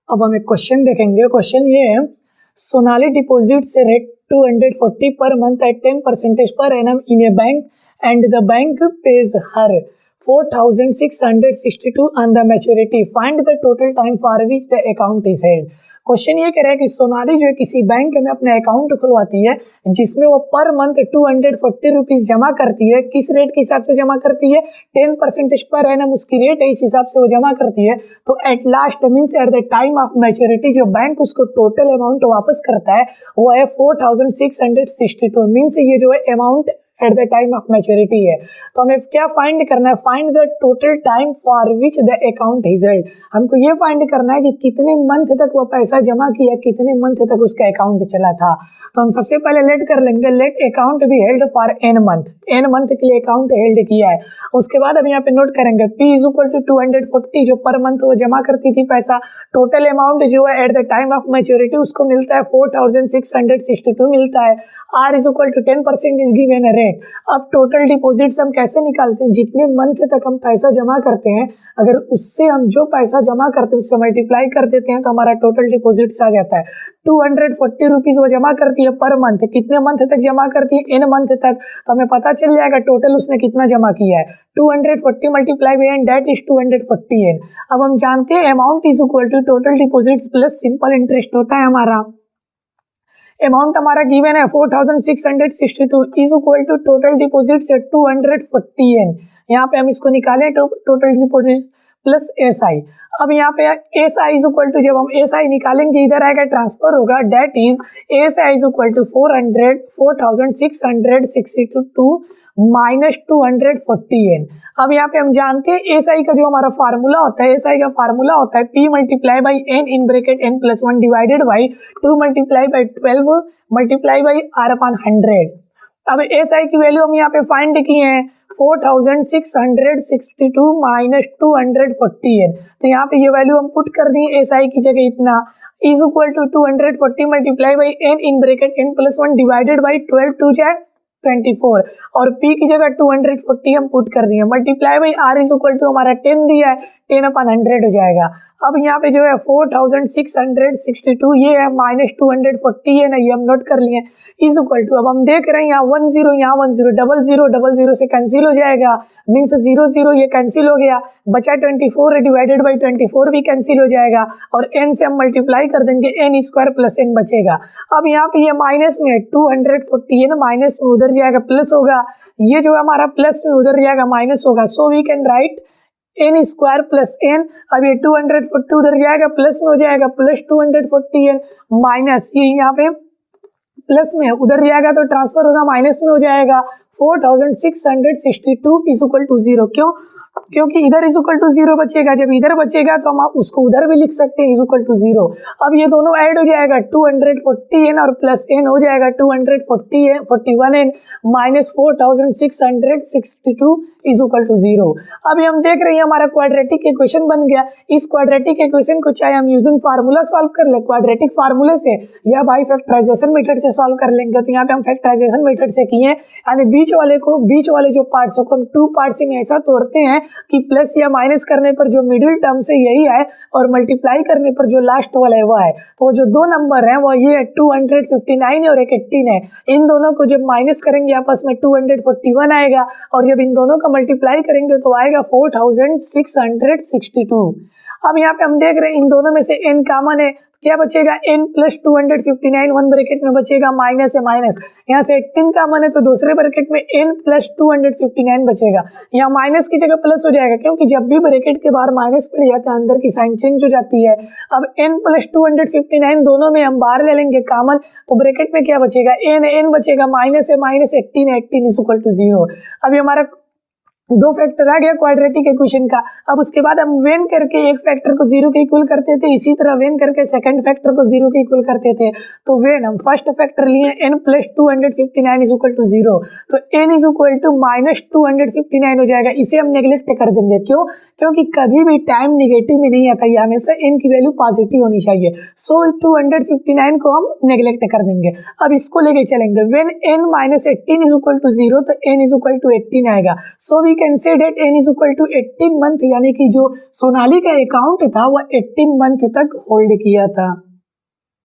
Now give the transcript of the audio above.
अब हम एक क्वेश्चन देखेंगे। क्वेश्चन ये है, Sonali deposits rate 240 per month at 10% per annum in a bank and the bank pays her 4,662 on the maturity. Find the total time for which the account is held. Question ये कह रहा है कि सोनाली जो है किसी बैंक में अपना अकाउंट खुलवाती है जिसमें वो पर मंथ 240 रुपीज जमा करती है। किस रेट के हिसाब से जमा करती है? 10% पर एनम उसकी रेट है, इस हिसाब से वो जमा करती है। तो at last means eight the time of maturity जो बैंक उसको टोटल अमाउंट वापस करता है वो है 4,662। मीन्स ये जो है amount at the time of maturity है। तो हमें क्या फाइंड करना है? Find the total time for which the account is held. हमको ये फाइंड करना है कि कितने मंथ तक वो पैसा जमा किया, कितने मंथ तक उसका अकाउंट चला था। तो हम सबसे पहले लेट कर लेंगे, let account be held for n month. N month के लिए अकाउंट हेल्ड किया है। उसके बाद हम यहाँ पे नोट करेंगे P इज इक्वल टू 240 जो पर मंथ वो जमा करती थी पैसा। टोटल अमाउंट जो है at the time of maturity उसको मिलता है 4,662 मिलता है। R is equal to 10% is given rate. अब टोटल डिपॉजिट्स हम कैसे निकालते हैं? जितने मंथ तक हम पैसा जमा करते हैं अगर उससे हम जो पैसा जमा करते हैं उससे मल्टीप्लाई कर देते हैं तो हमारा टोटल डिपॉजिट्स आ जाता है। 240 रुपीज वो जमा करती है पर मंथ। कितने मंथ तक जमा करती है? एन मंथ तक। तो हमें पता चल जाएगा टोटल उसने कितना जमा किया है। 240 multiply by n that is 240 n. अब हम जानते हैं amount is equal to total deposits plus simple interest होता है हमारा। अमाउंट हमारा गिवन है 4,662 is equal to total deposits 240 n. यहाँ पे हम इसको निकालें total deposits plus S I. अब यहाँ पे S I is equal to, जब हम एस आई निकालेंगे इधर आएगा ट्रांसफर होगा, that is S I is equal to 4,662 minus 240 n. अब यहाँ पे हम जानते हैं एस आई का जो हमारा फार्मूला होता है, एस आई का फार्मूला होता है P multiply by n in bracket n plus 1 divided by 2 multiply by 12 multiply by R upon 100। अब एस आई की वैल्यू हम यहाँ पे फाइंड की है 4,662 माइनस 240 एन। तो यहाँ पे ये वैल्यू हम पुट कर दी एस आई की जगह इतना is equal to 240 multiply by n in bracket n plus 1 divided by 12 टू जाए 24 और P की जगह 240 हम पुट कर दिए multiply by R is equal to हमारा 10 दिया है 10 अपॉन 100 हो जाएगा। अब यहाँ पे जो है 4,662 ये है माइनस 240 है ना, ये हम नोट कर लिए इज इक्वल टू। अब हम देख रहे हैं यहाँ 10 यहाँ 10 00 से कैंसिल हो जाएगा, मीन्स 0 ये कैंसिल हो गया, बचा 24 डिवाइडेड बाई 24 भी कैंसिल हो जाएगा और n से हम मल्टीप्लाई कर देंगे n स्क्वायर प्लस n बचेगा। अब यहाँ पे ये माइनस में 240 है ना, माइनस में उधर जाएगा प्लस होगा, ये जो हमारा प्लस में उधर जाएगा माइनस होगा। So we can write n square plus n. अब ये 240 उधर जाएगा प्लस में हो जाएगा प्लस 240 एन माइनस ये यहाँ पे प्लस में उधर जाएगा तो ट्रांसफर होगा माइनस में हो जाएगा 4,662 इज इक्वल टू 0। क्यों? क्योंकि इधर इज इक्वल टू 0 बचेगा, जब इधर बचेगा तो हम उसको उधर भी लिख सकते हैं इज इक्वल टू 0। अब ये दोनों ऐड हो जाएगा 240 एन और प्लस एन हो जाएगा 241 n minus 4,662 is equal to 0। अभी हम देख रहे हैं हमारा क्वाड्रेटिक इक्वेशन बन गया। इस क्वाड्रेटिक इक्वेशन को चाहे हम यूजिंग फार्मूला सॉल्व कर ले क्वाड्रेटिक फार्मूले से या बाई फैक्टराइजेशन मेथड से सॉल्व कर लेंगे। तो यहाँ पे हम फैक्टराइजेशन मेथड से किए, यानी बीच वाले जो पार्ट्स को हम 2 पार्ट्स में ऐसा तोड़ते हैं कि प्लस या माइनस करने पर जो मिडिल टर्म से यही है और मल्टीप्लाई करने पर जो लास्ट वाला है वो है। तो जो दो नंबर है वो ये 259 है और एक 18 है। इन दोनों को जब माइनस करेंगे आपस में 241 आएगा और जब इन दोनों का मल्टीप्लाई करेंगे तो आएगा 4,662। अब यहाँ पे हम देख रहे हैं इन दोनों में से n कॉमन है, क्या बचेगा n प्लस 259 वन ब्रैकेट में बचेगा माइनस है माइनस, यहाँ से 18 कॉमन है तो दूसरे ब्रैकेट में n प्लस 259 बचेगा, यहाँ माइनस की जगह प्लस हो जाएगा क्योंकि जब भी ब्रैकेट के बाहर माइनस पड़ जाता है अंदर की साइन चेंज हो जाती है। अब n प्लस 259 दोनों में हम बाहर ले लेंगे कॉमन तो ब्रैकेट में क्या बचेगा n बचेगा माइनस है माइनस 18 इज इक्वल टू 0। अभी हमारा दो फैक्टर आ गया क्वाड्रेटिक इक्वेशन का। अब उसके बाद हम वेन करके एक फैक्टर को 0 के इक्वल करते थे, इसी तरह वेन करके सेकंड फैक्टर को 0 के इक्वल करते थे। तो वेन हम फर्स्ट फैक्टर लिए n plus 259 is equal to 0, तो n is equal to minus 259 हो जाएगा। इसे हम नेग्लेक्ट कर देंगे, क्यों? क्योंकि कभी भी टाइम निगेटिव में नहीं आता, ये हमेशा n की वैल्यू पॉजिटिव होनी चाहिए। सो 259 को हम नेग्लेक्ट कर देंगे। अब इसको लेके चलेंगे, when n minus 18 is equal to 0 तो n इज इक्वल टू 18 आएगा। So we can say that n is equal to 18 month, यानी कि जो सोनाली का अकाउंट था वह 18 मंथ तक होल्ड किया था।